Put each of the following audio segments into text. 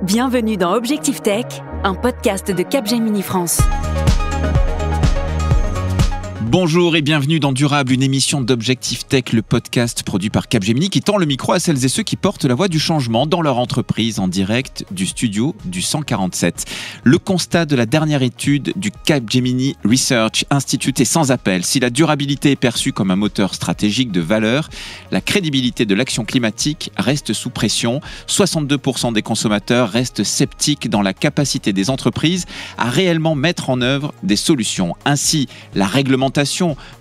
Bienvenue dans Objectif Tech, un podcast de Capgemini France. Bonjour et bienvenue dans Durable, une émission d'Objectif Tech, le podcast produit par Capgemini qui tend le micro à celles et ceux qui portent la voix du changement dans leur entreprise en direct du studio du 147. Le constat de la dernière étude du Capgemini Research Institute est sans appel. Si la durabilité est perçue comme un moteur stratégique de valeur, la crédibilité de l'action climatique reste sous pression. 62% des consommateurs restent sceptiques dans la capacité des entreprises à réellement mettre en œuvre des solutions. Ainsi, la réglementation,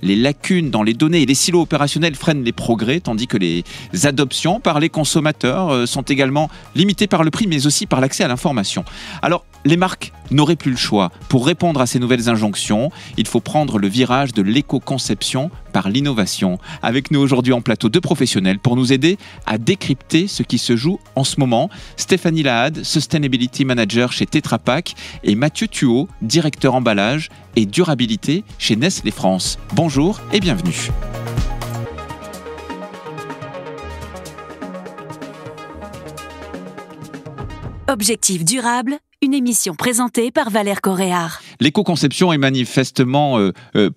les lacunes dans les données et les silos opérationnels freinent les progrès, tandis que les adoptions par les consommateurs sont également limitées par le prix, mais aussi par l'accès à l'information. Alors, les marques n'auraient plus le choix. Pour répondre à ces nouvelles injonctions, il faut prendre le virage de l'éco-conception par l'innovation. Avec nous aujourd'hui en plateau, deux professionnels pour nous aider à décrypter ce qui se joue en ce moment. Stéphanie Lahad, Sustainability Manager chez Tetra Pak, et Mathieu Thuot, directeur emballage et durabilité chez Nestlé France. Bonjour et bienvenue. Objectif durable, une émission présentée par Valère Coréard. L'éco-conception est manifestement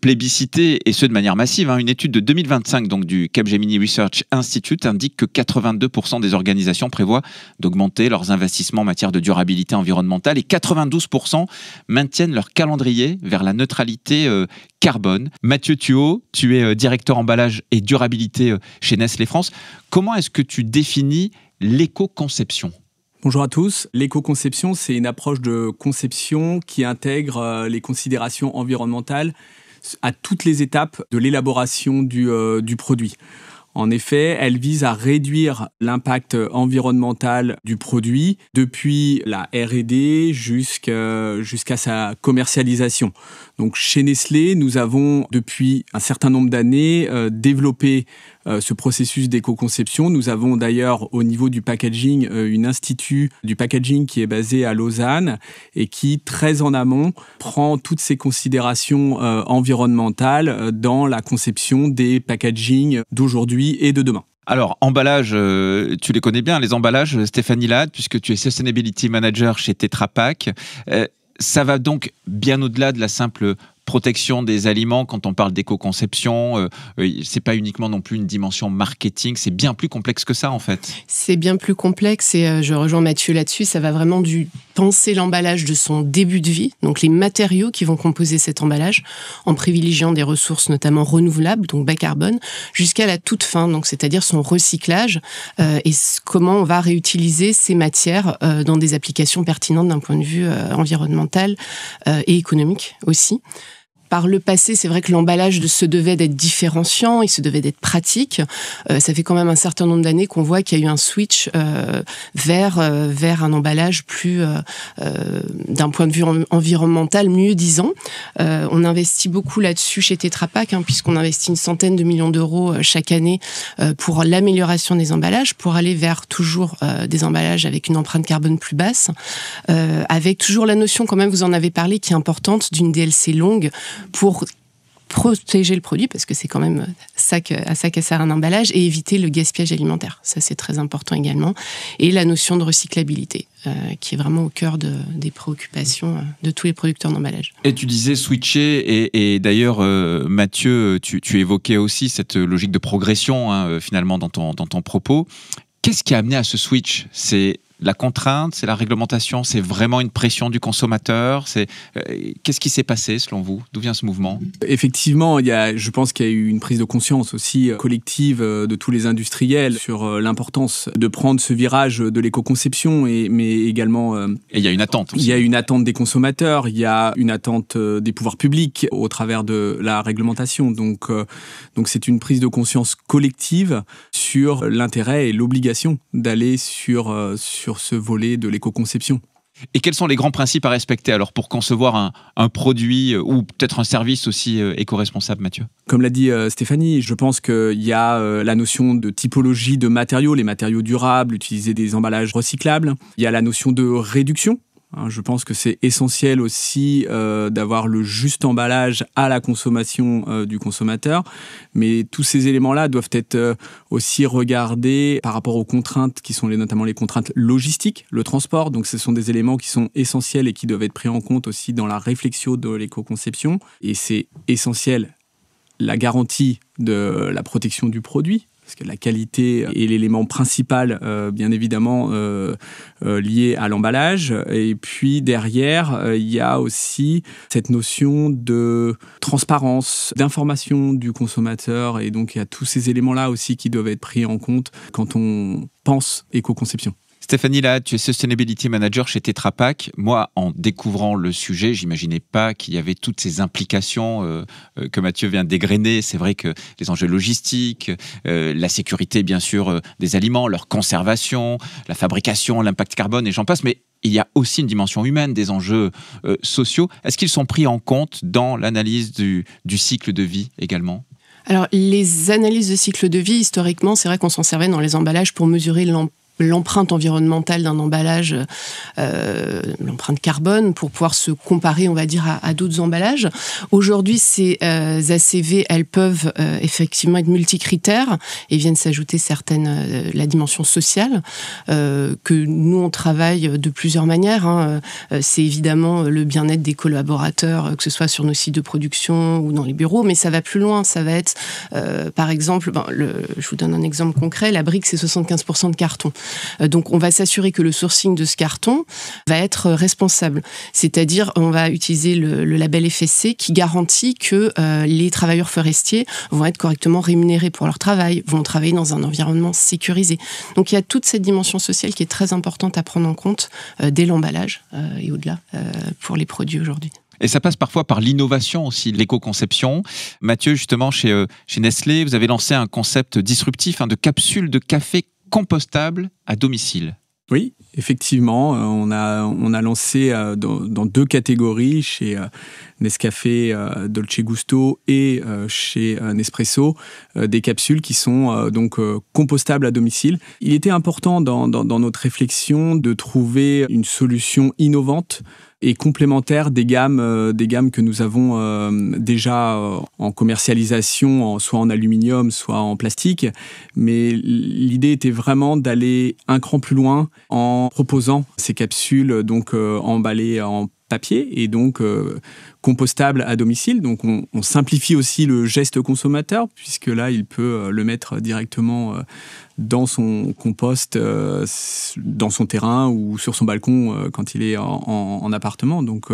plébiscitée, et ce de manière massive. Une étude de 2025 donc, du Capgemini Research Institute indique que 82% des organisations prévoient d'augmenter leurs investissements en matière de durabilité environnementale et 92% maintiennent leur calendrier vers la neutralité carbone. Mathieu Thuot, tu es directeur emballage et durabilité chez Nestlé France. Comment est-ce que tu définis l'éco-conception ? Bonjour à tous. L'éco-conception, c'est une approche de conception qui intègre les considérations environnementales à toutes les étapes de l'élaboration du produit. En effet, elle vise à réduire l'impact environnemental du produit depuis la R&D jusqu'à sa commercialisation. Donc, chez Nestlé, nous avons depuis un certain nombre d'années développé ce processus d'éco-conception. Nous avons d'ailleurs au niveau du packaging un institut du packaging qui est basé à Lausanne et qui, très en amont, prend toutes ces considérations environnementales dans la conception des packaging d'aujourd'hui et de demain. Alors, emballage, tu les connais bien, les emballages, Stéphanie Lahad, puisque tu es Sustainability Manager chez Tetra Pak. Ça va donc bien au-delà de la simple protection des aliments. Quand on parle d'éco-conception, c'est pas uniquement non plus une dimension marketing, c'est bien plus complexe que ça en fait. C'est bien plus complexe et je rejoins Mathieu là-dessus, ça va vraiment du penser l'emballage de son début de vie, donc les matériaux qui vont composer cet emballage, en privilégiant des ressources notamment renouvelables, donc bas carbone, jusqu'à la toute fin, donc c'est-à-dire son recyclage et comment on va réutiliser ces matières dans des applications pertinentes d'un point de vue environnemental et économique aussi. Par le passé, c'est vrai que l'emballage se devait d'être différenciant, il se devait d'être pratique. Ça fait quand même un certain nombre d'années qu'on voit qu'il y a eu un switch vers un emballage plus, d'un point de vue environnemental, mieux disant. On investit beaucoup là-dessus chez Tetra Pak, puisqu'on investit une centaine de millions d'euros chaque année pour l'amélioration des emballages, pour aller vers toujours des emballages avec une empreinte carbone plus basse, avec toujours la notion, quand même, vous en avez parlé, qui est importante, d'une DLC longue, pour protéger le produit, parce que c'est quand même à ça que sert un emballage, et éviter le gaspillage alimentaire. Ça, c'est très important également. Et la notion de recyclabilité, qui est vraiment au cœur des préoccupations de tous les producteurs d'emballage. Et tu disais switcher, et d'ailleurs, Mathieu, tu évoquais aussi cette logique de progression, finalement, dans ton propos. Qu'est-ce qui a amené à ce switch ? C'est la contrainte, c'est la réglementation, c'est vraiment une pression du consommateur. Qu'est-ce qui s'est passé selon vous ? D'où vient ce mouvement ? Effectivement, je pense qu'il y a eu une prise de conscience aussi collective de tous les industriels sur l'importance de prendre ce virage de l'éco-conception, mais également... Et il y a une attente aussi. Il y a une attente des consommateurs, il y a une attente des pouvoirs publics au travers de la réglementation. Donc c'est une prise de conscience collective sur l'intérêt et l'obligation d'aller sur ce volet de l'éco-conception. Et quels sont les grands principes à respecter alors pour concevoir un produit ou peut-être un service aussi éco-responsable, Mathieu ? Comme l'a dit Stéphanie, je pense qu'il y a la notion de typologie de matériaux, les matériaux durables, utiliser des emballages recyclables. Il y a la notion de réduction. Je pense que c'est essentiel aussi d'avoir le juste emballage à la consommation du consommateur, mais tous ces éléments-là doivent être aussi regardés par rapport aux contraintes qui sont notamment les contraintes logistiques, le transport. Donc ce sont des éléments qui sont essentiels et qui doivent être pris en compte aussi dans la réflexion de l'éco-conception. Et c'est essentiel la garantie de la protection du produit, parce que la qualité est l'élément principal, bien évidemment, lié à l'emballage. Et puis derrière, il y a aussi cette notion de transparence, d'information du consommateur. Et donc, il y a tous ces éléments-là aussi qui doivent être pris en compte quand on pense éco-conception. Stéphanie Lahade, tu es Sustainability Manager chez Tetra Pak. Moi, en découvrant le sujet, j'imaginais pas qu'il y avait toutes ces implications que Mathieu vient d'égrener. C'est vrai que les enjeux logistiques, la sécurité, bien sûr, des aliments, leur conservation, la fabrication, l'impact carbone et j'en passe. Mais il y a aussi une dimension humaine, des enjeux sociaux. Est-ce qu'ils sont pris en compte dans l'analyse du cycle de vie également ? Alors, les analyses de cycle de vie, historiquement, c'est vrai qu'on s'en servait dans les emballages pour mesurer l'empreinte environnementale d'un emballage, l'empreinte carbone, pour pouvoir se comparer, on va dire, à d'autres emballages. Aujourd'hui, ces ACV, elles peuvent effectivement être multicritères et viennent s'ajouter certaines, la dimension sociale, que nous, on travaille de plusieurs manières. C'est évidemment le bien-être des collaborateurs, que ce soit sur nos sites de production ou dans les bureaux, mais ça va plus loin. Ça va être, par exemple, je vous donne un exemple concret, la brique, c'est 75% de carton. Donc, on va s'assurer que le sourcing de ce carton va être responsable. C'est-à-dire, on va utiliser le label FSC qui garantit que les travailleurs forestiers vont être correctement rémunérés pour leur travail, vont travailler dans un environnement sécurisé. Donc, il y a toute cette dimension sociale qui est très importante à prendre en compte dès l'emballage et au-delà pour les produits aujourd'hui. Et ça passe parfois par l'innovation aussi, l'éco-conception. Mathieu, justement, chez Nestlé, vous avez lancé un concept disruptif de capsules de café compostables à domicile. Oui, effectivement, on a lancé dans deux catégories, chez Nescafé Dolce Gusto et chez Nespresso, des capsules qui sont donc compostables à domicile. Il était important dans notre réflexion de trouver une solution innovante et complémentaire des gammes que nous avons déjà en commercialisation, soit en aluminium, soit en plastique. Mais l'idée était vraiment d'aller un cran plus loin en proposant ces capsules donc emballées en papier et donc compostable à domicile. Donc on simplifie aussi le geste consommateur, puisque là il peut le mettre directement dans son compost, dans son terrain ou sur son balcon quand il est en appartement. Donc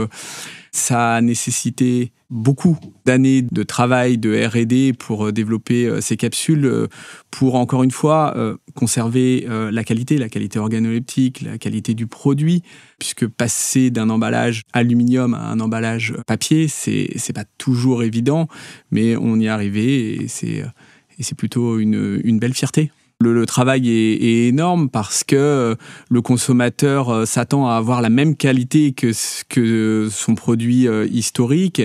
ça a nécessité beaucoup d'années de travail, de R&D pour développer ces capsules, pour encore une fois conserver la qualité organoleptique, la qualité du produit, puisque passer d'un emballage aluminium à un emballage papier, c'est pas toujours évident, mais on y est arrivé et c'est plutôt une belle fierté. Le travail est énorme parce que le consommateur s'attend à avoir la même qualité que son produit historique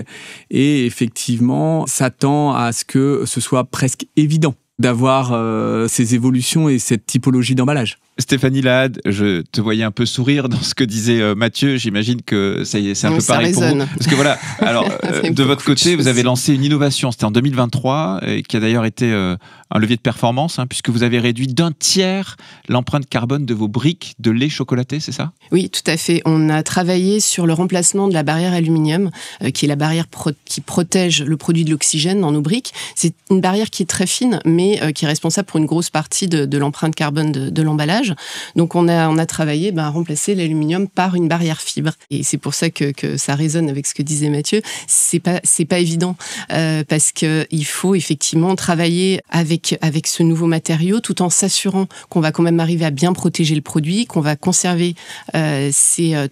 et effectivement s'attend à ce que ce soit presque évident d'avoir ces évolutions et cette typologie d'emballage. Stéphanie Lahade, je te voyais un peu sourire dans ce que disait Mathieu. J'imagine que c'est un peu pareil pour vous. Parce que voilà, alors de votre côté, vous avez lancé une innovation. C'était en 2023, qui a d'ailleurs été un levier de performance, puisque vous avez réduit d'un tiers l'empreinte carbone de vos briques de lait chocolaté, c'est ça ? Oui, tout à fait. On a travaillé sur le remplacement de la barrière aluminium, qui est la barrière qui protège le produit de l'oxygène dans nos briques. C'est une barrière qui est très fine, mais qui est responsable pour une grosse partie de l'empreinte carbone de l'emballage. Donc on a travaillé à remplacer l'aluminium par une barrière fibre. Et c'est pour ça que ça résonne avec ce que disait Mathieu. C'est pas évident parce que il faut effectivement travailler avec ce nouveau matériau tout en s'assurant qu'on va quand même arriver à bien protéger le produit, qu'on va conserver tout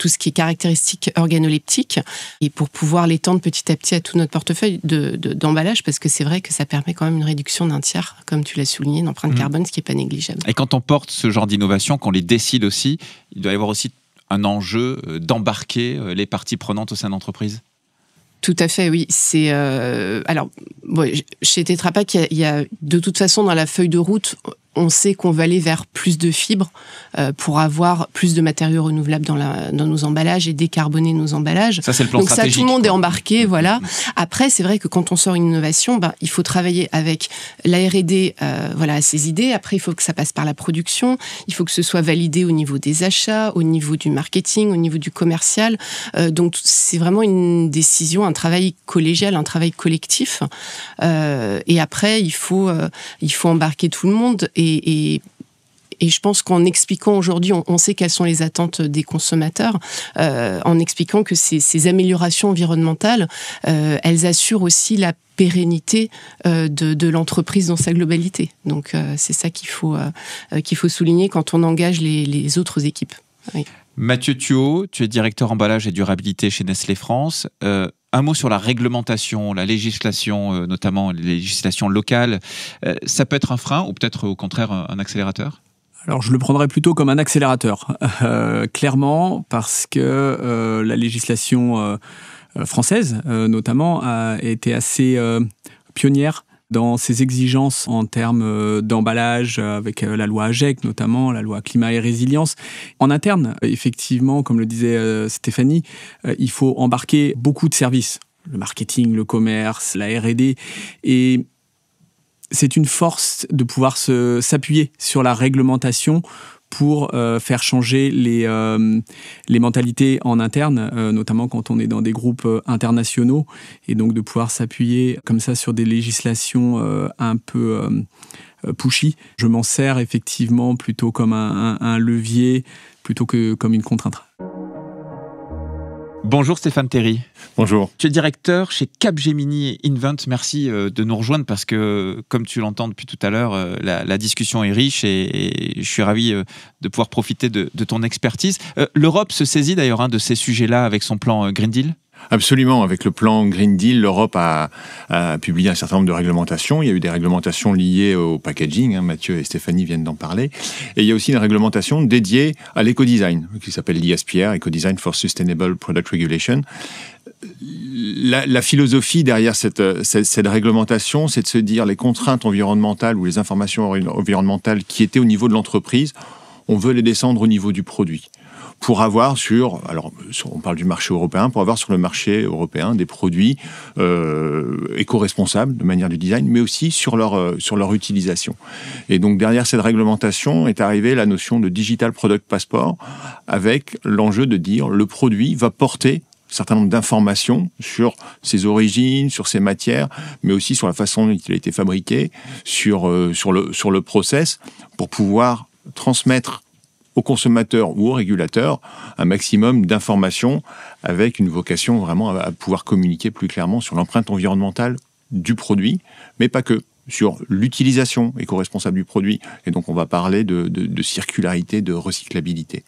ce qui est caractéristique organoleptique et pour pouvoir l'étendre petit à petit à tout notre portefeuille d'emballage, parce que c'est vrai que ça permet quand même une réduction d'un tiers, comme tu l'as souligné, d'empreinte carbone, ce qui n'est pas négligeable. Et quand on porte ce genre d'innovation, qu'on les décide aussi, il doit y avoir aussi un enjeu d'embarquer les parties prenantes au sein de l'entreprise. Tout à fait, oui. Alors, chez Tetra Pak, il y a de toute façon dans la feuille de route, on sait qu'on va aller vers plus de fibres pour avoir plus de matériaux renouvelables dans nos emballages et décarboner nos emballages. Ça, c'est le plan donc stratégique. Ça, tout le monde est embarqué, voilà. Après, c'est vrai que quand on sort une innovation, il faut travailler avec la R&D à ses idées. Après, il faut que ça passe par la production. Il faut que ce soit validé au niveau des achats, au niveau du marketing, au niveau du commercial. Donc, c'est vraiment une décision, un travail collégial, un travail collectif. Et après, il faut embarquer tout le monde. Et je pense qu'en expliquant aujourd'hui, on sait quelles sont les attentes des consommateurs, en expliquant que ces améliorations environnementales, elles assurent aussi la pérennité de l'entreprise dans sa globalité. Donc c'est ça qu'il faut souligner quand on engage les autres équipes. Oui. Mathieu Thuot, tu es directeur emballage et durabilité chez Nestlé France. Un mot sur la réglementation, la législation, notamment les législations locales. Ça peut être un frein ou peut-être au contraire un accélérateur ? Alors, je le prendrais plutôt comme un accélérateur, clairement, parce que la législation française, notamment, a été assez pionnière dans ses exigences en termes d'emballage, avec la loi AGEC notamment, la loi climat et résilience. En interne, effectivement, comme le disait Stéphanie, il faut embarquer beaucoup de services, le marketing, le commerce, la R&D, et c'est une force de pouvoir s'appuyer sur la réglementation pour faire changer les mentalités en interne, notamment quand on est dans des groupes internationaux, et donc de pouvoir s'appuyer comme ça sur des législations un peu pushy. Je m'en sers effectivement plutôt comme un levier, plutôt que comme une contrainte. Bonjour Stéphane Théry. Bonjour. Tu es directeur chez Capgemini Invent. Merci de nous rejoindre parce que, comme tu l'entends depuis tout à l'heure, la discussion est riche et je suis ravi de pouvoir profiter de ton expertise. L'Europe se saisit d'ailleurs de ces sujets-là avec son plan Green Deal. Absolument. Avec le plan Green Deal, l'Europe a publié un certain nombre de réglementations. Il y a eu des réglementations liées au packaging, Mathieu et Stéphanie viennent d'en parler. Et il y a aussi une réglementation dédiée à l'éco-design, qui s'appelle l'ISPR, Eco-Design for Sustainable Product Regulation. La philosophie derrière cette réglementation, c'est de se dire les contraintes environnementales ou les informations environnementales qui étaient au niveau de l'entreprise, on veut les descendre au niveau du produit. Pour avoir on parle du marché européen, pour avoir sur le marché européen des produits éco-responsables de manière du design, mais aussi sur leur utilisation. Et donc derrière cette réglementation est arrivée la notion de Digital Product Passport, avec l'enjeu de dire le produit va porter un certain nombre d'informations sur ses origines, sur ses matières, mais aussi sur la façon dont il a été fabriqué, sur le process, pour pouvoir transmettre aux consommateurs ou aux régulateurs un maximum d'informations avec une vocation vraiment à pouvoir communiquer plus clairement sur l'empreinte environnementale du produit, mais pas que, sur l'utilisation éco-responsable du produit. Et donc on va parler de circularité, de recyclabilité.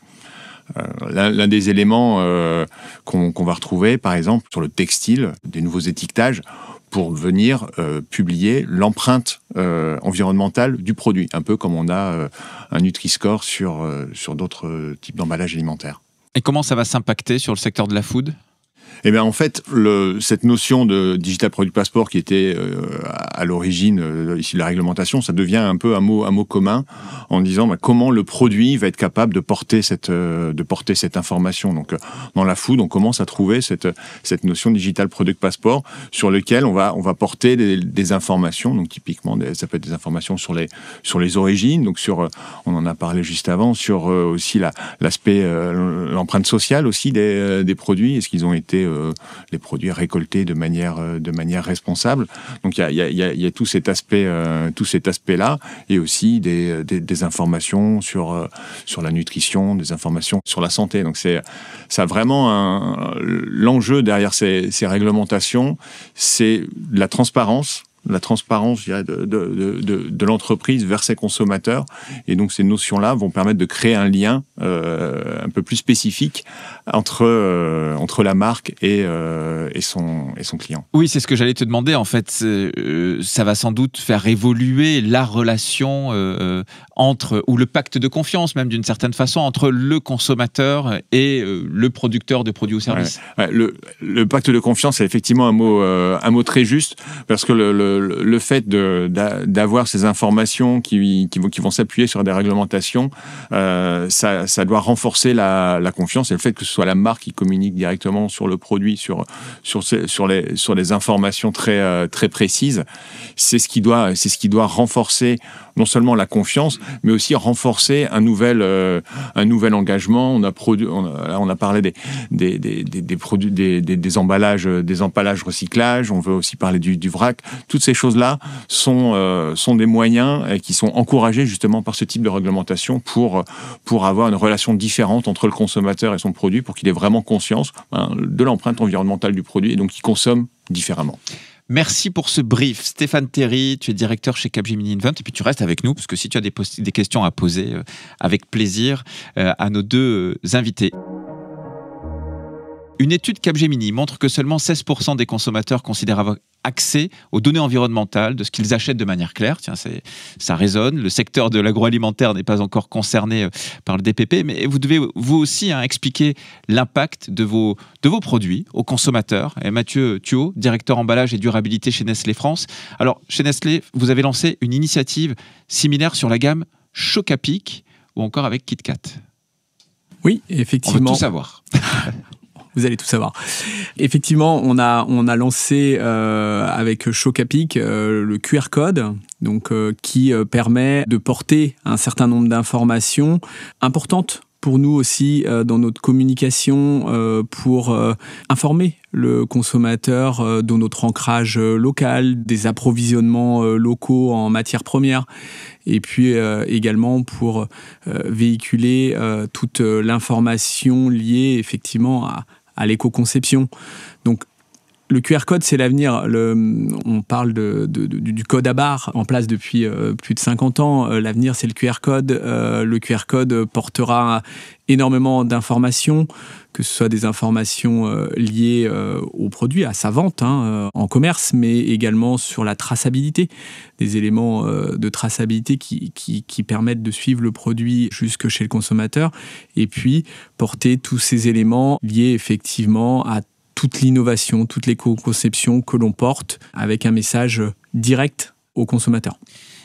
L'un des éléments qu'on va retrouver, par exemple, sur le textile, des nouveaux étiquetages, pour venir publier l'empreinte environnementale du produit, un peu comme on a un Nutri-Score sur d'autres types d'emballages alimentaires. Et comment ça va s'impacter sur le secteur de la food ? Eh bien, en fait, cette notion de Digital Product Passport qui était à l'origine ici de la réglementation, ça devient un peu un mot commun en disant comment le produit va être capable de porter cette information. Donc, dans la food, on commence à trouver cette notion de Digital Product Passport sur lequel on va porter des informations. Donc, typiquement, ça peut être des informations sur les origines. Donc, on en a parlé juste avant, sur aussi l'aspect, l'empreinte sociale aussi des produits. Est-ce qu'ils ont été les produits récoltés de manière responsable. Donc il y a tout cet aspect-là, et aussi des informations sur la nutrition, des informations sur la santé. Donc ça vraiment l'enjeu derrière ces réglementations, c'est la transparence, je dirais, de l'entreprise vers ses consommateurs. Et donc, ces notions-là vont permettre de créer un lien un peu plus spécifique entre la marque et son client. Oui, c'est ce que j'allais te demander. En fait, ça va sans doute faire évoluer la relation ou le pacte de confiance, même d'une certaine façon, entre le consommateur et le producteur de produits ou services. Ouais. Le pacte de confiance, c'est effectivement un mot très juste, parce que le fait d'avoir ces informations qui vont s'appuyer sur des réglementations, ça doit renforcer la confiance, et le fait que ce soit la marque qui communique directement sur le produit, sur les informations très précises, c'est ce qui doit renforcer non seulement la confiance, mais aussi renforcer un nouvel engagement. On a parlé des produits, des emballages recyclage. On veut aussi parler du vrac. Toutes ces choses-là sont des moyens qui sont encouragés justement par ce type de réglementation pour avoir une relation différente entre le consommateur et son produit, pour qu'il ait vraiment conscience de l'empreinte environnementale du produit et donc qu'il consomme différemment. Merci pour ce brief. Stéphane Théry, tu es directeur chez Capgemini Invent, et puis tu restes avec nous, parce que si tu as des questions à poser, avec plaisir, à nos deux invités. Une étude Capgemini montre que seulement 16% des consommateurs considèrent avoir accès aux données environnementales de ce qu'ils achètent de manière claire. Tiens, ça résonne. Le secteur de l'agroalimentaire n'est pas encore concerné par le DPP, mais vous devez vous aussi expliquer l'impact de vos produits aux consommateurs. Et Mathieu Thuot, directeur emballage et durabilité chez Nestlé France. Alors, chez Nestlé, vous avez lancé une initiative similaire sur la gamme Choc à Pic ou encore avec KitKat. Oui, effectivement. On veut tout savoir. Vous allez tout savoir. Effectivement, on a lancé avec Choc à Pic le QR code, donc qui permet de porter un certain nombre d'informations importantes pour nous aussi dans notre communication, pour informer le consommateur de notre ancrage local, des approvisionnements locaux en matières premières, et puis également pour véhiculer toute l'information liée effectivement à l'éco-conception. Donc, le QR code, c'est l'avenir. On parle du code à barres en place depuis plus de 50 ans. L'avenir, c'est le QR code. Le QR code portera énormément d'informations, que ce soit des informations liées au produit, à sa vente en commerce, mais également sur la traçabilité, des éléments de traçabilité qui permettent de suivre le produit jusque chez le consommateur, et puis porter tous ces éléments liés effectivement à toute l'innovation, toute l'éco-conception que l'on porte avec un message direct au consommateur.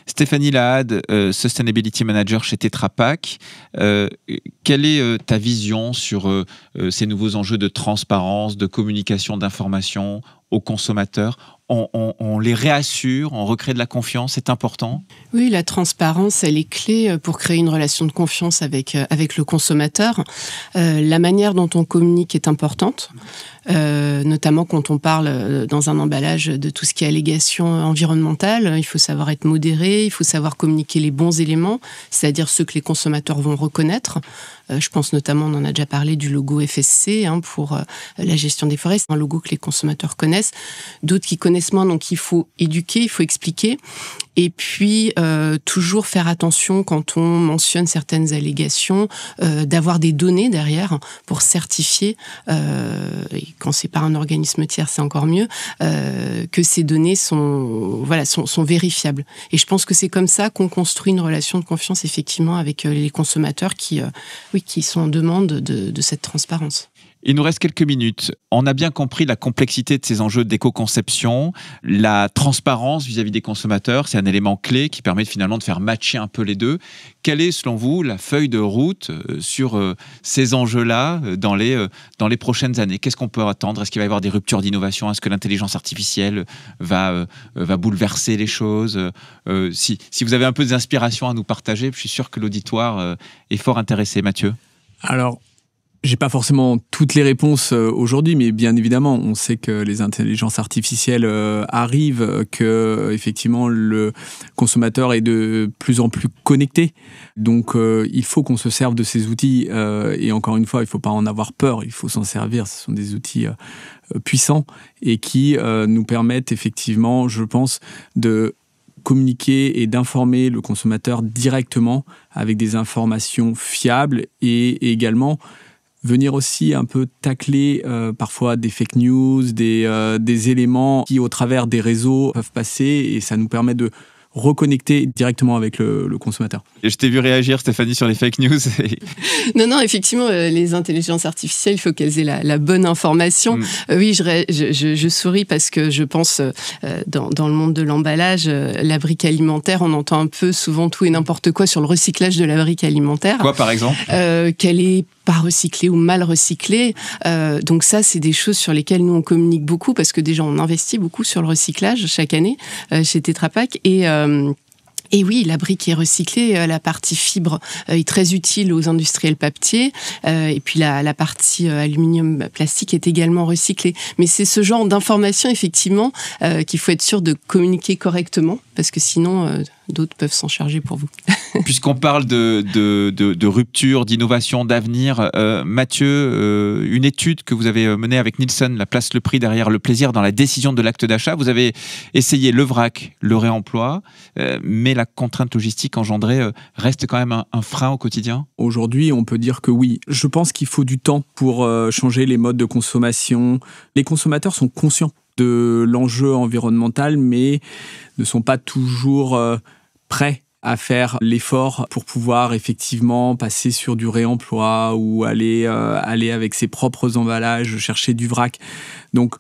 Stéphanie Lahade, Sustainability Manager chez Tetra Pak. Quelle est ta vision sur ces nouveaux enjeux de transparence, de communication d'informations aux consommateurs ? On les réassure, on recrée de la confiance, c'est important ? Oui, la transparence, elle est clé pour créer une relation de confiance avec le consommateur. La manière dont on communique est importante, notamment quand on parle dans un emballage de tout ce qui est allégation environnementale. Il faut savoir être modéré, il faut savoir communiquer les bons éléments, c'est-à-dire ceux que les consommateurs vont reconnaître. Je pense notamment, on en a déjà parlé, du logo FSC pour la gestion des forêts. C'est un logo que les consommateurs connaissent, d'autres qui connaissent moins, donc il faut éduquer, il faut expliquer. Et puis, toujours faire attention quand on mentionne certaines allégations, d'avoir des données derrière pour certifier, et quand c'est par un organisme tiers, c'est encore mieux, que ces données sont vérifiables. Et je pense que c'est comme ça qu'on construit une relation de confiance, effectivement, avec les consommateurs qui sont en demande de cette transparence. Il nous reste quelques minutes. On a bien compris la complexité de ces enjeux d'éco-conception. La transparence vis-à-vis des consommateurs, c'est un élément clé qui permet finalement de faire matcher un peu les deux. Quelle est, selon vous, la feuille de route sur ces enjeux-là dans les prochaines années ? Qu'est-ce qu'on peut attendre ? Est-ce qu'il va y avoir des ruptures d'innovation ? Est-ce que l'intelligence artificielle va bouleverser les choses ? Si vous avez un peu d'inspiration à nous partager, je suis sûr que l'auditoire est fort intéressé. Mathieu ? Alors, j'ai pas forcément toutes les réponses aujourd'hui, mais bien évidemment, on sait que les intelligences artificielles arrivent, que effectivement le consommateur est de plus en plus connecté. Donc, il faut qu'on se serve de ces outils. Et encore une fois, il faut pas en avoir peur. Il faut s'en servir. Ce sont des outils puissants et qui nous permettent effectivement, je pense, de communiquer et d'informer le consommateur directement avec des informations fiables et également venir aussi un peu tacler parfois des fake news, des éléments qui, au travers des réseaux, peuvent passer, et ça nous permet de reconnecter directement avec le consommateur. Et je t'ai vu réagir, Stéphanie, sur les fake news. Non, effectivement, les intelligences artificielles, il faut qu'elles aient la bonne information. Oui, je souris parce que je pense, dans le monde de l'emballage, la brique alimentaire, on entend un peu souvent tout et n'importe quoi sur le recyclage de la brique alimentaire. Quoi, par exemple ? Qu'elle est pas recyclée ou mal recyclée. Donc ça, c'est des choses sur lesquelles nous, on communique beaucoup parce que déjà, on investit beaucoup sur le recyclage chaque année chez Tetra Pak. Et oui, la brique est recyclée, la partie fibre est très utile aux industriels papetiers, et puis la partie aluminium plastique est également recyclée. Mais c'est ce genre d'information, effectivement, qu'il faut être sûr de communiquer correctement, parce que sinon, d'autres peuvent s'en charger pour vous. Puisqu'on parle de rupture, d'innovation, d'avenir, Mathieu, une étude que vous avez menée avec Nielsen, la place le prix derrière le plaisir dans la décision de l'acte d'achat. Vous avez essayé le vrac, le réemploi, mais la contrainte logistique engendrée reste quand même un frein au quotidien ? Aujourd'hui, on peut dire que oui. Je pense qu'il faut du temps pour changer les modes de consommation. Les consommateurs sont conscients de l'enjeu environnemental, mais ne sont pas toujours prêts à faire l'effort pour pouvoir effectivement passer sur du réemploi ou aller avec ses propres emballages, chercher du vrac. Donc,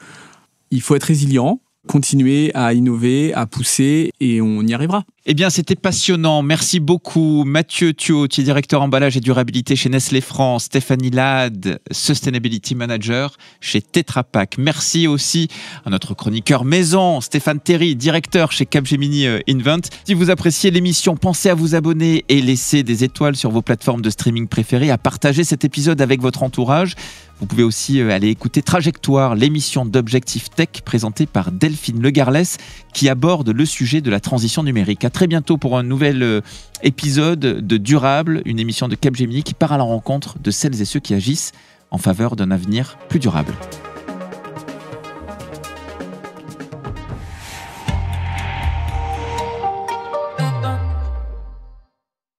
il faut être résilient, continuer à innover, à pousser, et on y arrivera. Eh bien, c'était passionnant. Merci beaucoup, Mathieu Thuot, qui est directeur emballage et durabilité chez Nestlé France, Stéphanie Lahde, Sustainability Manager chez Tetra Pak. Merci aussi à notre chroniqueur maison, Stéphane Terry, directeur chez Capgemini Invent. Si vous appréciez l'émission, pensez à vous abonner et laisser des étoiles sur vos plateformes de streaming préférées, à partager cet épisode avec votre entourage. Vous pouvez aussi aller écouter Trajectoire, l'émission d'Objectif Tech présentée par Delphine Legarlès, qui aborde le sujet de la transition numérique. À très bientôt pour un nouvel épisode de Durable, une émission de Capgemini qui part à la rencontre de celles et ceux qui agissent en faveur d'un avenir plus durable.